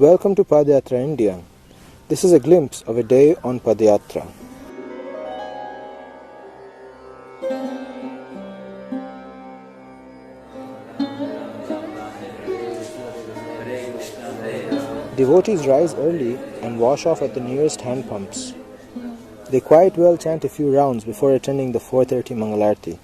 Welcome to Padayatra India. This is a glimpse of a day on Padayatra. Devotees rise early and wash off at the nearest hand pumps. They quite well chant a few rounds before attending the 4:30 Mangalarti.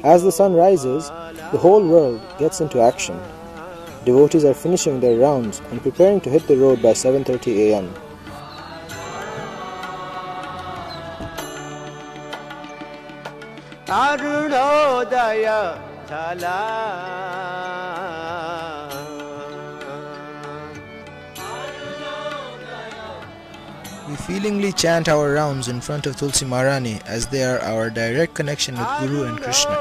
As the sun rises, the whole world gets into action. Devotees are finishing their rounds and preparing to hit the road by 7:30 a.m. Arunodaya Thala. We feelingly chant our rounds in front of Tulsi Maharani as they are our direct connection with Guru and Krishna.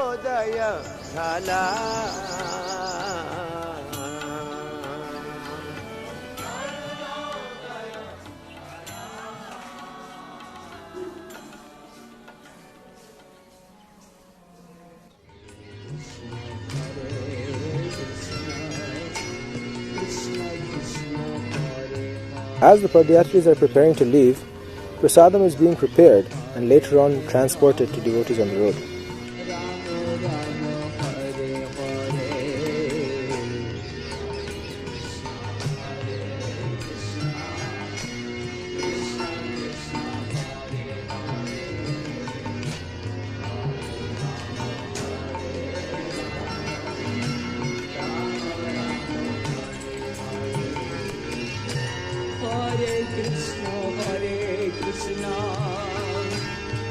As the Padayatris are preparing to leave, prasadam is being prepared and later on transported to devotees on the road.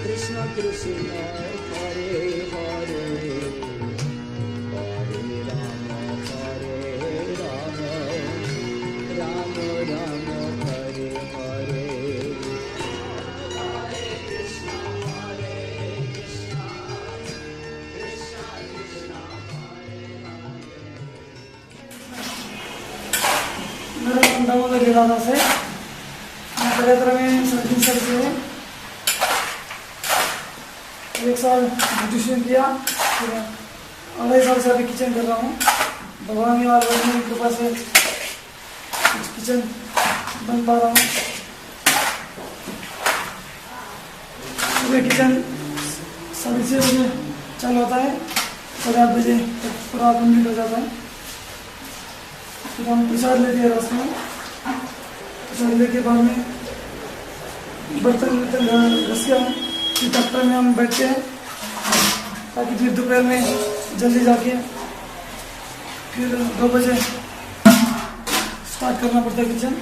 Krishna Krishna, Hare Hare, Hare Rama, Hare Rama, Rama Rama, Hare Hare, Hare Krishna, Hare Krishna, Krishna Krishna, Hare Hare. मेरा अंदाज़ लगा था से मैं पहले में service करते हैं एक साल ब्यूटिशियन किया फिर 2.5 साल से अभी किचन कर रहा हूँ भगवान की आशीर्वाद की कृपा से किचन बन पा रहा हूँ सुबह किचन 6:30 बजे चालू होता है 8:30 बजे तक पूरा कंप्लीट हो जाता है फिर हम प्रसाद लेते हैं रास्ते में प्रसाद लेके बाद में बर्तन घस के फिर दफ्तर में हम बैठते हैं ताकि फिर दोपहर में जल्दी जाके फिर 2 बजे स्टार्ट करना पड़ता है किचन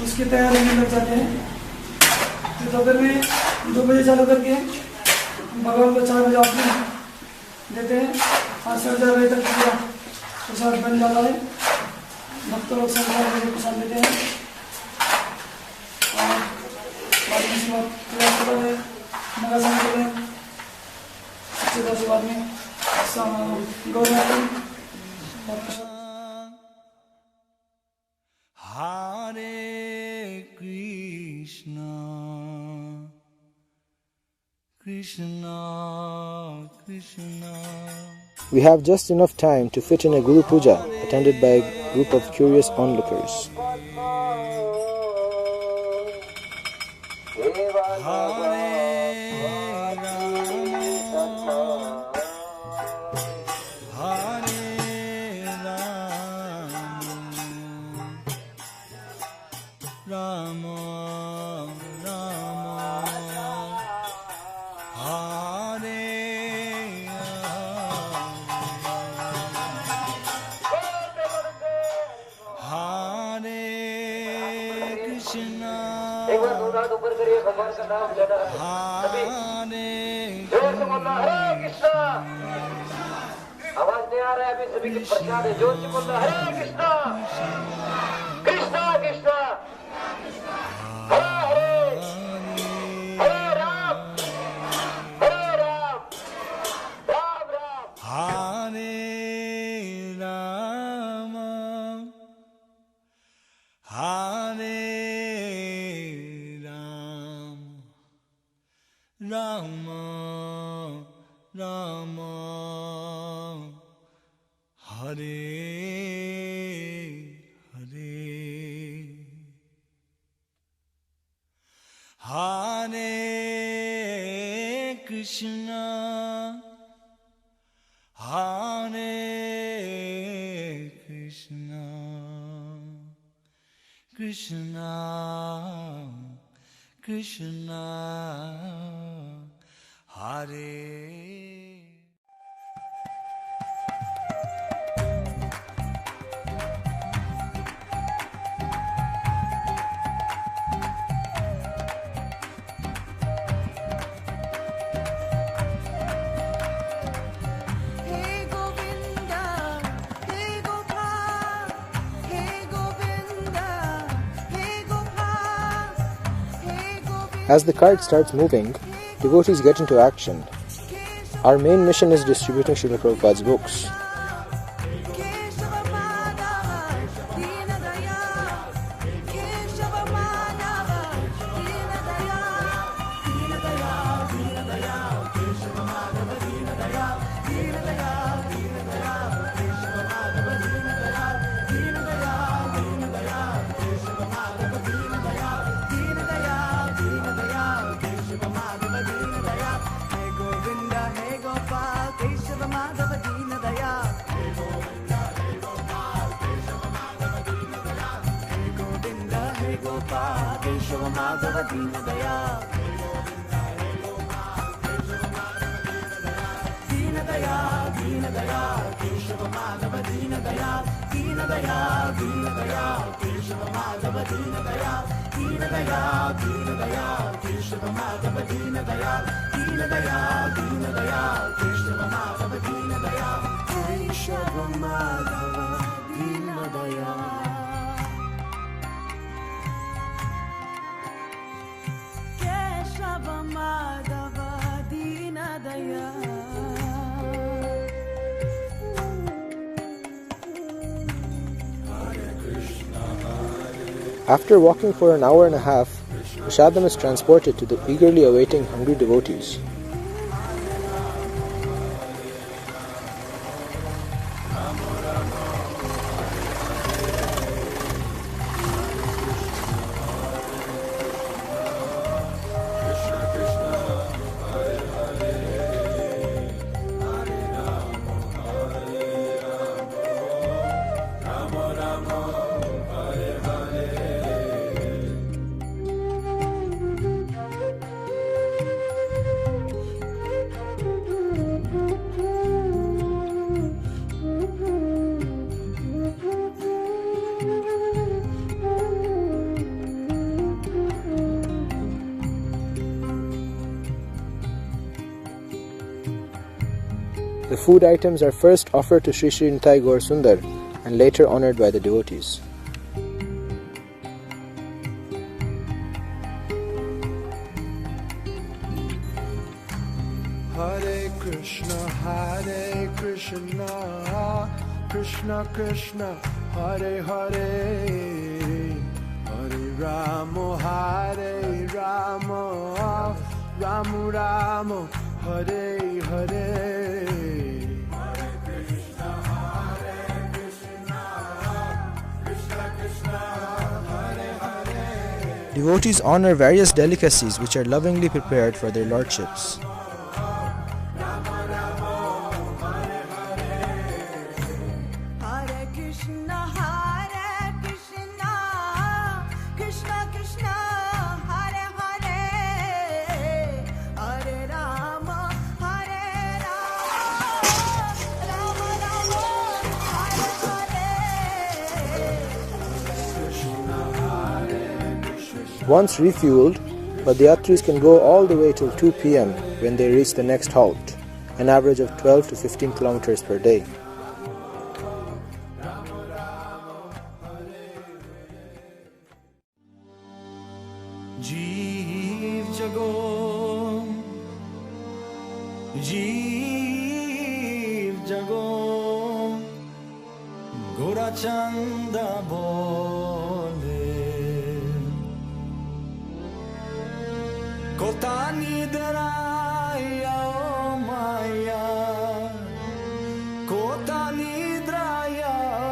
उसकी तैयारी में लग जाते हैं फिर दोपहर में 2 बजे चालू करके भगवान को 4 बजे ऑफिस देते हैं 4:30 बजे तक पूरा प्रसाद बन जाता है भक्त लोग 4 बजे प्रसाद लेते हैं और बाद में नगासन करें सबसे दस बाद में गौरव Hare Krishna Krishna Krishna. We have just enough time to fit in a Guru Puja attended by a group of curious onlookers. एक बार 2 हाथ ऊपर करिए भगवान का नाम लेना है सभी जोर से बोलना हरे कृष्णा आवाज नहीं आ रहा है अभी सभी के प्रसाद है जोर से बोलना हरे Krishna Krishna Krishna Hare Hare Rama Rama Hare Hare Hare Krishna Hare Krishna Krishna Krishna Hare As the cart starts moving, devotees get into action. Our main mission is distributing Srila Prabhupada's books. After walking for an hour and a half, Prashadam is transported to the eagerly awaiting hungry devotees. The food items are first offered to Sri Sri Nitai Gaur Sundar and later honoured by the devotees. Hare Krishna, Krishna Krishna, Hare Hare, Hare Rama, Hare Rama, Rama Rama, Hare Hare. Devotees honour various delicacies which are lovingly prepared for their lordships. Once refueled, Padayatris can go all the way till 2 p.m. when they reach the next halt, an average of 12 to 15 kilometers per day. Jeev jago, Jeev jago, Gora Chanda bole, Kota nidraya o maya, kota nidraya o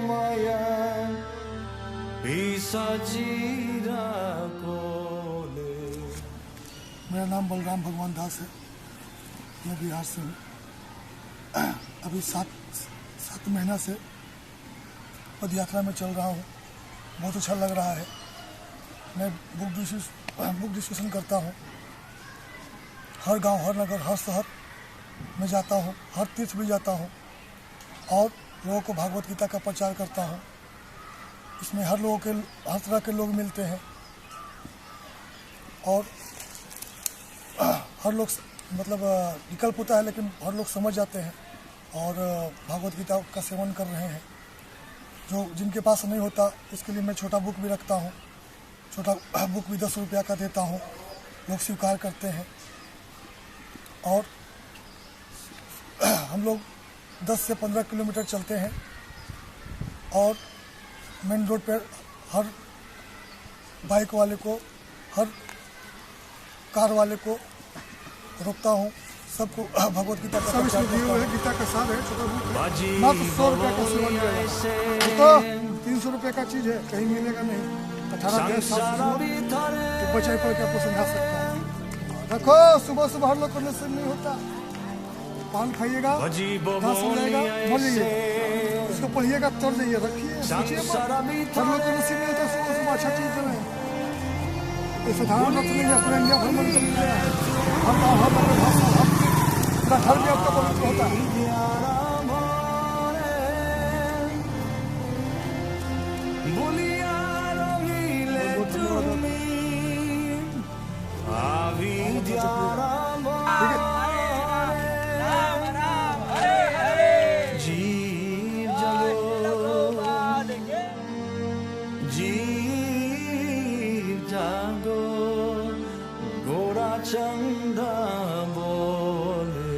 maya, bisa jira kole. मेरा नाम बलराम भगवान दास है। मैं बिहार से हूँ। अभी सात महीना से पद यात्रा में चल रहा हूँ। बहुत अच्छा लग रहा है। मैं बुक डिस्कशन करता हूँ। हर गांव, हर नगर, हर शहर में जाता हूँ। हर तीर्थ भी जाता हूँ और लोगों को भागवत गीता का प्रचार करता हूँ। इसमें हर तरह के लोग मिलते हैं और हर लोग मतलब विकल्प होता है, लेकिन हर लोग समझ जाते हैं और भागवत गीता का सेवन कर रहे हैं। जिनके पास नहीं होता उसके लिए मैं छोटा बुक भी रखता हूँ। छोटा बुक भी 10 रुपया का देता हूँ। लोग स्वीकार करते हैं और हम लोग 10 से 15 किलोमीटर चलते हैं और मेन रोड पर हर बाइक वाले को, हर कार वाले को रोकता हूँ। सबको भगवत गीता का प्रचार करता हूँ। गीता का सार है, छोटा बुक है। मात्र 100 रुपये का सेवन करेगा। तो 300 रुपये का चीज़ है, कहीं मिलेगा नहीं। 18 गैस तो बचाई पड़ के आपको समझा सकता हूँ। रखो, सुबह सुबह हर लोग करने से नहीं होता। पान खाइएगा, घास हो जाएगा, मर जाइएगा। उसको पढ़िएगा, तर जाइए, रखिए, सोचिए। हर लोग को नसीब नहीं होता सुबह सुबह अच्छा चीज़ बनाए। ये साधारण बात नहीं है। अपना इंडिया भर में निकल गया है। हर गाँव, हर नगर, हर शहर, पूरा घर में आपका पवित्र होता है। चंदा बोले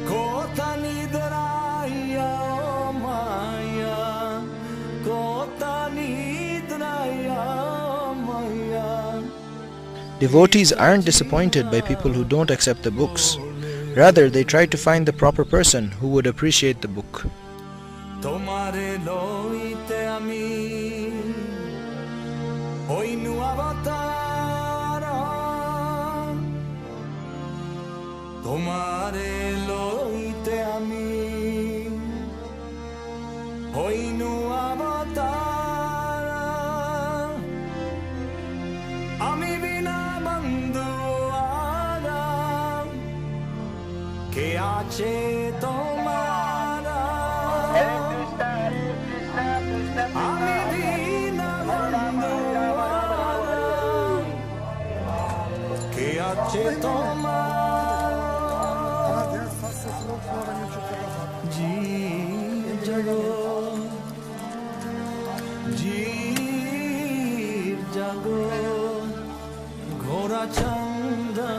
कोता निद्राया माया, कोता निद्राया माया. Devotees aren't disappointed by people who don't accept the books. Rather, they try to find the proper person who would appreciate the book. Tomare loite ami hoinu avatara, tomare loite ami hoinu avatara, ami bina bandhu ara ke ache tomara. जीव जागो घोड़ा चंदा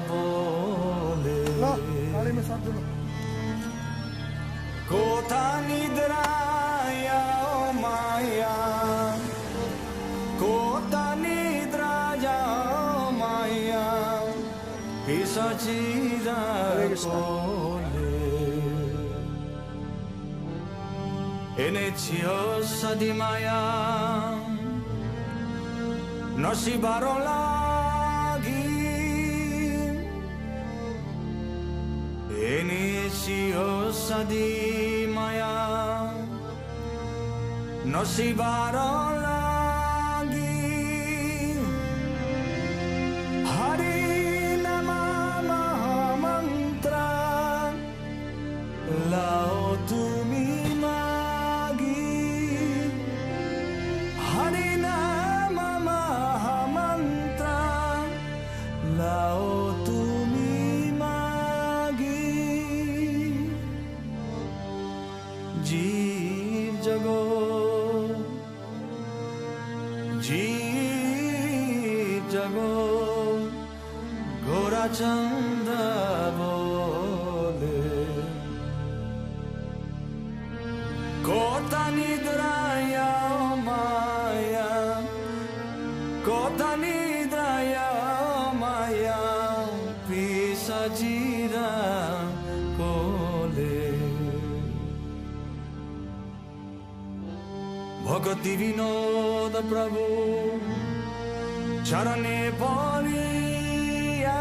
बोले कोथा निद्राया माया, कोथा निद्राया माया, पिशाचिरा कोले enetio sadimaya nasibaro lagi, enetio sadimaya nasibaro lagi, hari nama maha mantra lao tumi जीव जगो घोड़ा चंदा बोले कोता निद्राया माया, कोता निद्रा भगति विनोद प्रभु चरणे परिया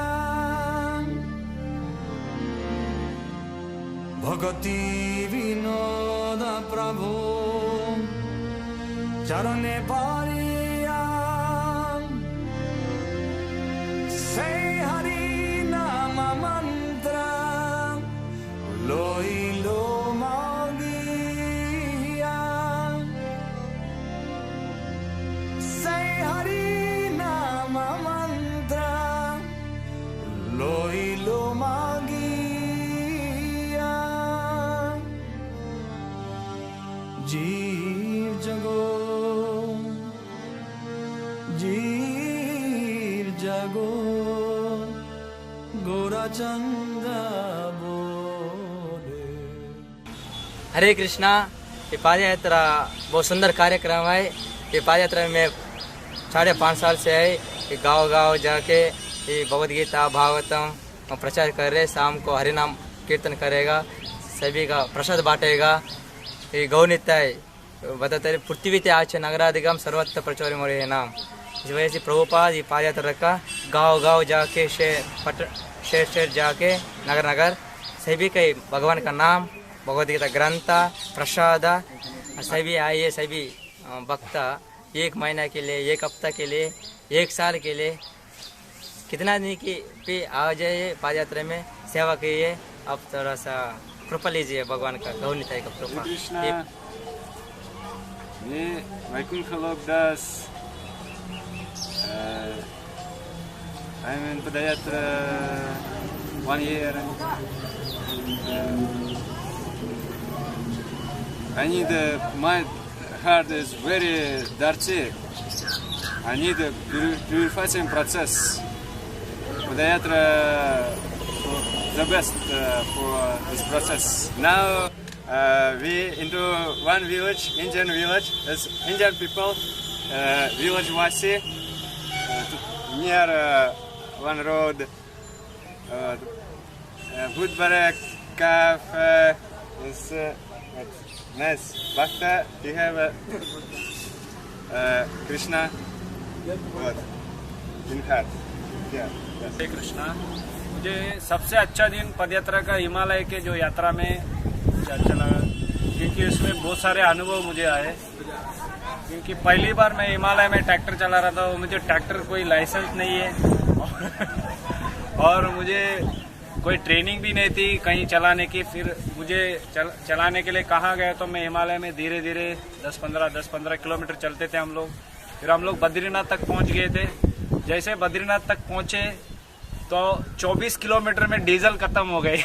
भगति विनोद प्रभु चरणे परिया से हरि नाम मंत्र लोइलो मागिया से हरि नाम मंत्र लोइलो मागिया जीव जगो जीव जगो गोरा चंदा बोले। हरे कृष्णा। ये पाद यात्रा बहुत सुंदर कार्यक्रम है। ये पाद यात्रा में 5.5 साल से है। ये गांव जाके ये भगवद गीता भागवतम प्रचार कर रहे। शाम को हरि नाम कीर्तन करेगा, सभी का प्रसाद बांटेगा। ये गौनित्य है बताते पृथ्वी ते आच नगराधिगम सर्वत्र प्रचुर मोरे नाम। इस वजह से प्रभुपाद ये पाद यात्रा रखा। गाँव जाके शहर जाके नगर सभी के भगवान का नाम भगवद गीता ग्रंथ प्रसाद सभी आइए। सभी भक्त 1 महीना के लिए, 1 हफ्ता के लिए, 1 साल के लिए, कितना दिन की पे आ जाइए पाद यात्रा में सेवा कीजिए। अब थोड़ा सा कृपा लीजिए भगवान का गौनिताई का कृपा। मैं Vaikuntha लोकदास I'm in Padayatra 1 year. I need my heart is very dirty. I need a purifying process. Padayatra the best for this process. Now we into one village, Indian village. There's Indian people, village Wasi, near one road. Budbara cafe is nice. Bhakta, you have Krishna God in heart. Yeah. हरे कृष्णा। मुझे सबसे अच्छा दिन पदयात्रा का हिमालय के जो यात्रा में चला, क्योंकि उसमें बहुत सारे अनुभव मुझे आए। क्योंकि पहली बार मैं हिमालय में ट्रैक्टर चला रहा था। मुझे ट्रैक्टर कोई लाइसेंस नहीं है और मुझे कोई ट्रेनिंग भी नहीं थी कहीं चलाने की। फिर मुझे चलाने के लिए कहा गया तो मैं हिमालय में धीरे धीरे 10-15 किलोमीटर चलते थे हम लोग। फिर हम लोग बद्रीनाथ तक पहुंच गए थे। जैसे बद्रीनाथ तक पहुंचे तो 24 किलोमीटर में डीजल खत्म हो गए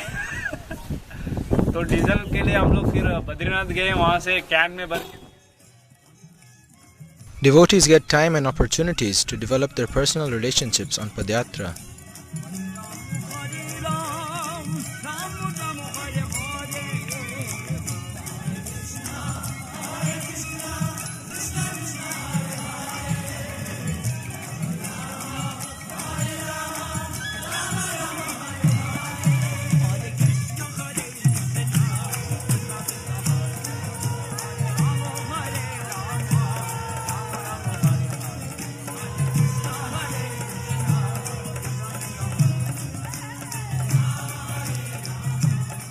तो डीजल के लिए हम लोग फिर बद्रीनाथ गए, वहां से कैन में भर। Devotees get time and opportunities to develop their personal relationships on Padyatra.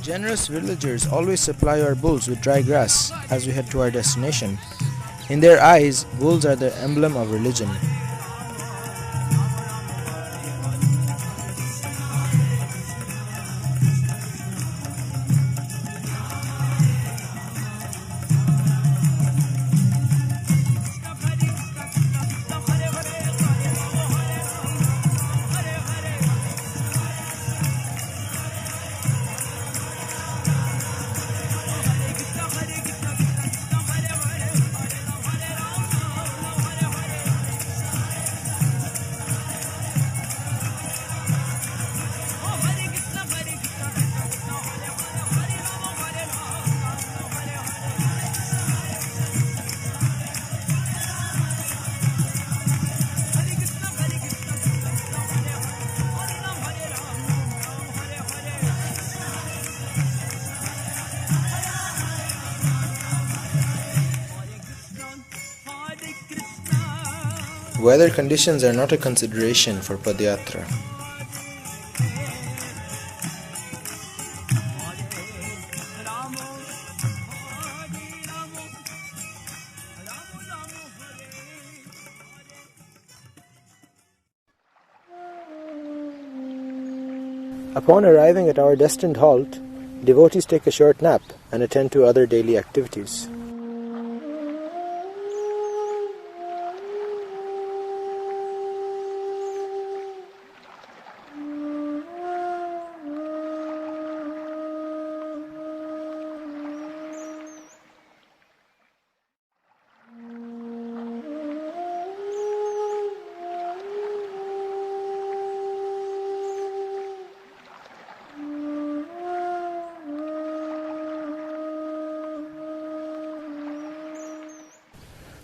Generous villagers always supply our bulls with dry grass as we head to our destination. In their eyes, bulls are the emblem of religion. Weather conditions are not a consideration for Padyatra. Upon arriving at our destined halt, devotees take a short nap and attend to other daily activities.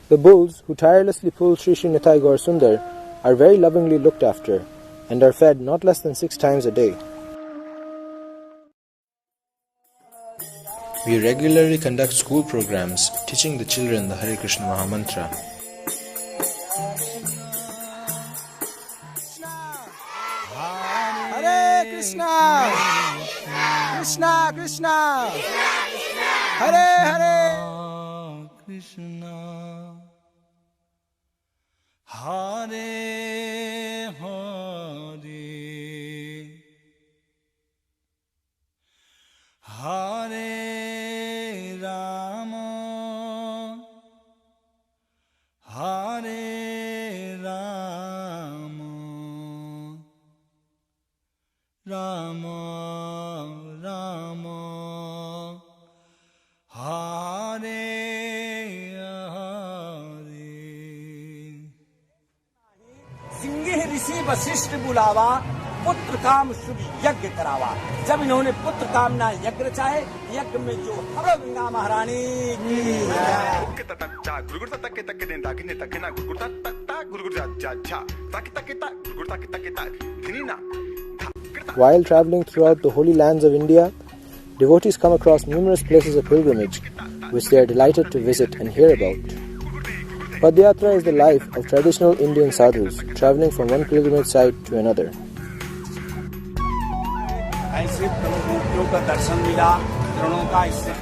The bulls who tirelessly pull Sri Sri Nitai Gaur Sundar are very lovingly looked after and are fed not less than 6 times a day. We regularly conduct school programs teaching the children the Hare Krishna Mahamantra. Hare Krishna, Krishna Krishna, Hare Hare, Krishna, Hare Hare, Hare Rama, Hare Rama, Rama Rama, Hare Hare. Singh ऋषि वशिष्ठ बुलावा, पुत्र काम शुभ यज्ञ करावा। जब इन्होंने पुत्र कामना यज्ञ रचाए, यज्ञ में जो हर गंगा महारानी की While traveling throughout the holy lands of India, devotees come across numerous places of pilgrimage which they are delighted to visit and hear about. Padyatra is the life of traditional Indian sadhus traveling from one pilgrimage site to another. ऐसे प्रभु का दर्शन मिला, चरणों का इससे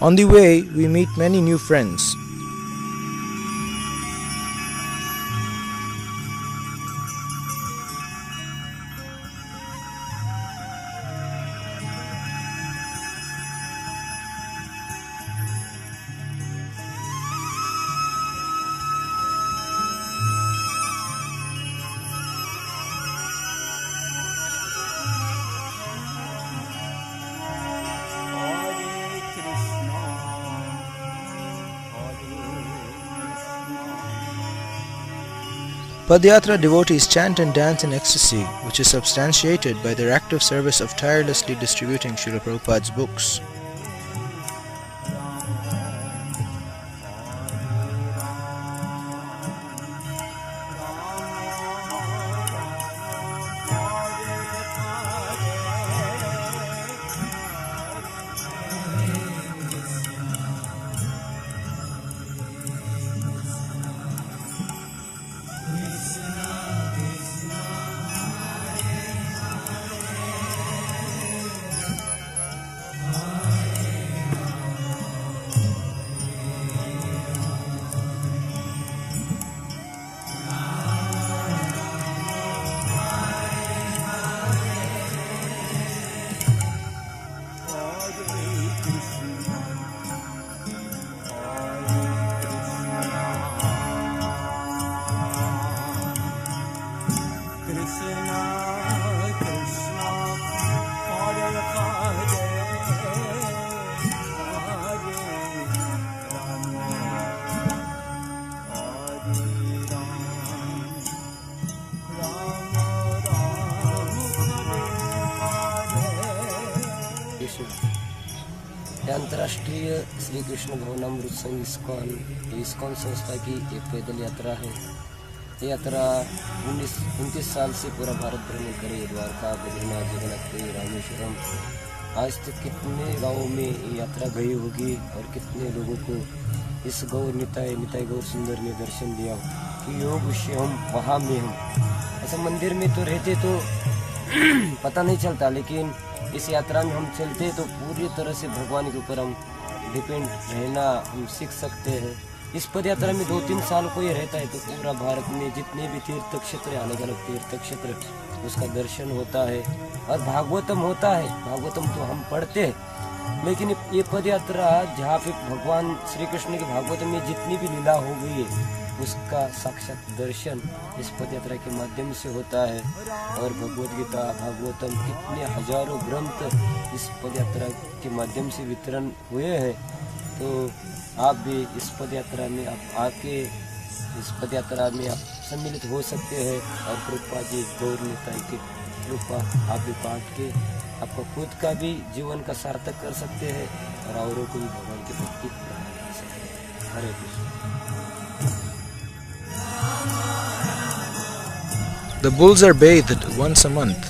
On the way, we meet many new friends. Padyatra devotees chant and dance in ecstasy, which is substantiated by their active service of tirelessly distributing Srila Prabhupada's books. अंतर्राष्ट्रीय श्री कृष्ण भवनामृत संघ ISKCON संस्था की एक पैदल यात्रा है। ये यात्रा 29 साल से पूरा भारत भ्रमण करे, द्वारका, बद्रीनाथ, जगन्नाथ, रामेश्वरम, आज तक कितने गाँवों में ये यात्रा गई होगी और कितने लोगों को इस गौर निताई गौर सुंदर ने दर्शन दिया कि योग विषय हम वहाँ में हम ऐसा मंदिर में तो रहते तो पता नहीं चलता, लेकिन इस यात्रा में हम चलते तो पूरी तरह से भगवान के ऊपर हम डिपेंड रहना हम सीख सकते हैं। इस पद यात्रा में 2-3 साल को ये रहता है तो पूरा भारत में जितने भी तीर्थ क्षेत्र, अलग अलग तीर्थ क्षेत्र, उसका दर्शन होता है और भागवतम होता है। भागवतम तो हम पढ़ते हैं, लेकिन ये पद यात्रा जहाँ पे भगवान श्री कृष्ण के भागवतम में जितनी भी लीला हो गई है उसका साक्षात दर्शन इस पद यात्रा के माध्यम से होता है। और भगवद गीता, भागवतम, कितने हजारों ग्रंथ इस पद यात्रा के माध्यम से वितरण हुए हैं। तो आप भी इस पद यात्रा में आप आके इस पद यात्रा में आप सम्मिलित हो सकते हैं और कृपा जी गौर निताई की कृपा आप भी पाठ के आपका खुद का भी जीवन का सार्थक कर सकते हैं और औरों को भी भगवान के भक्ति प्रदान कर सकते हैं। हरे Krishna. The bulls are bathed once a month.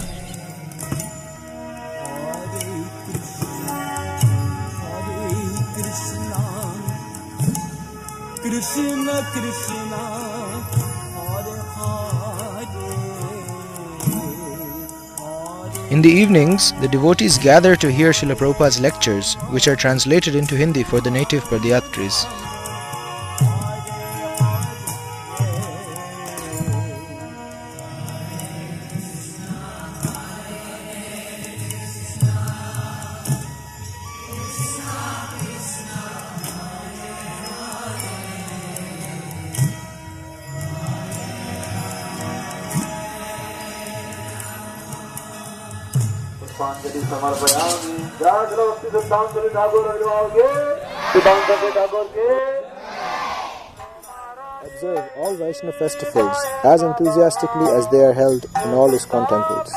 Krishna Krishna Hare Hare. In the evenings, the devotees gather to hear Srila Prabhupada's lectures, which are translated into Hindi for the native Padayatris. Observe all Vaishnava festivals as enthusiastically as they are held in all ISKCON temples.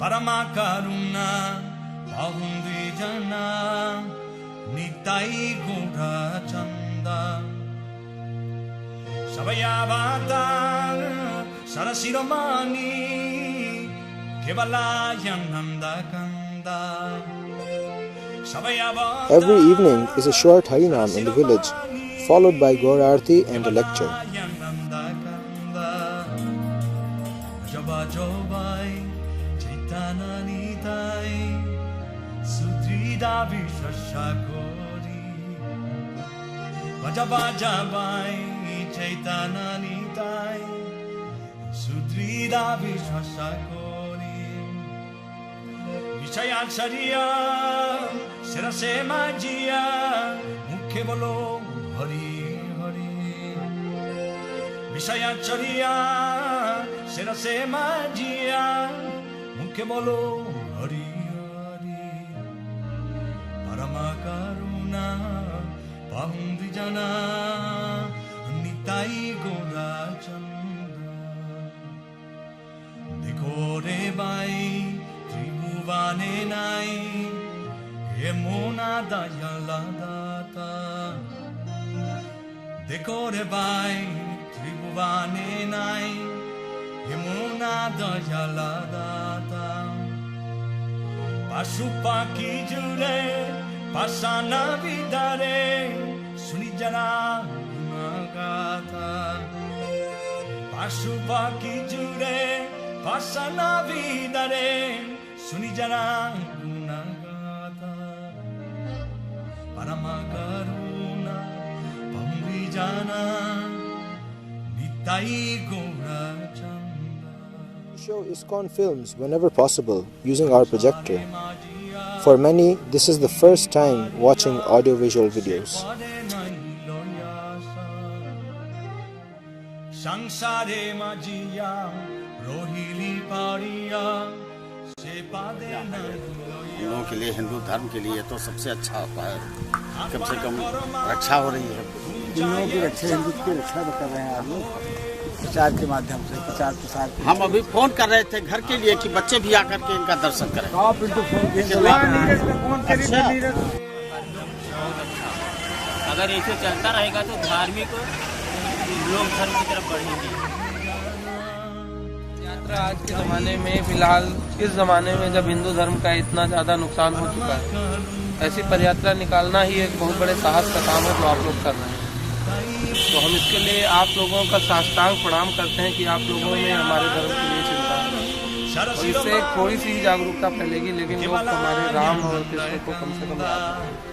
Paramakaruna Bahundrijana Nitai Gura Chanda Savayavata Sarasiromani Kevalayananda Kanda. Every evening is a short Harinam in the village, followed by Gaur Aarti and a lecture. Vajabai Chaitana Nitai Sudrida Vishwasakori Vishaya Shariya Sirase Majia Mukhe Bolo Hari Hari Vishaya Shariya Sirase Majia Mukhe Bolo Hari Hari Paramakaruna Bahundrijana Nitai Gora Chanda Dekore Bai Tribhuvane Nai Yamuna Dayala Data Dekore Bai Tribhuvane Nai Yamuna Dayala Data Pasupaki Jure Pasana Vidare Sunijana Gunagata Pasupaki Jure Pasana Vidare Sunijana Gunagata Paramakaruna Pamrijana Nitai Gora Chanda. We show ISKCON films whenever possible using our projector. For many, this is the first time watching audio-visual videos. Sansare Majia Rohili Paria हम लोगों के लिए, हिंदू धर्म के लिए तो सबसे अच्छा होता है, कम से कम रक्षा हो रही है। हिंदुओं की रक्षा, हिंदू की रक्षा कर रहे हैं आप लोग प्रचार के माध्यम से, प्रचार प्रसार। हम अभी फोन कर रहे थे घर के लिए कि बच्चे भी आकर के इनका दर्शन करें। आप इनको फोन अगर ऐसे चलता रहेगा तो धार्मिक लोग धर्म की तरफ बढ़ेंगे। यात्रा आज के ज़माने में, फिलहाल इस ज़माने में जब हिंदू धर्म का इतना ज़्यादा नुकसान हो चुका है, ऐसी पदयात्रा निकालना ही एक बहुत बड़े साहस का काम है जो आप लोग कर रहे हैं। तो हम इसके लिए आप लोगों का साष्टांग प्रणाम करते हैं कि आप लोगों में हमारे धर्म के लिए चिंता है और इससे थोड़ी सी जागरूकता फैलेगी, लेकिन लोग हमारे राम और कृष्ण को कम से कम याद रखें।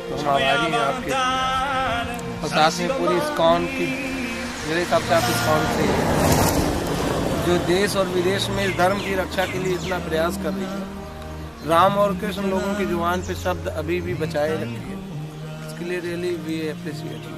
तो हम आभारी हैं आपके, और साथ में पूरी इस्कॉन की, मेरे हिसाब से आप इस्कॉन से जो देश और विदेश में इस धर्म की रक्षा के लिए इतना प्रयास कर रही है, राम और कृष्ण लोगों की जुबान पे शब्द अभी भी बचाए रखी है, इसके लिए रियली वी अप्रिशिएट यू।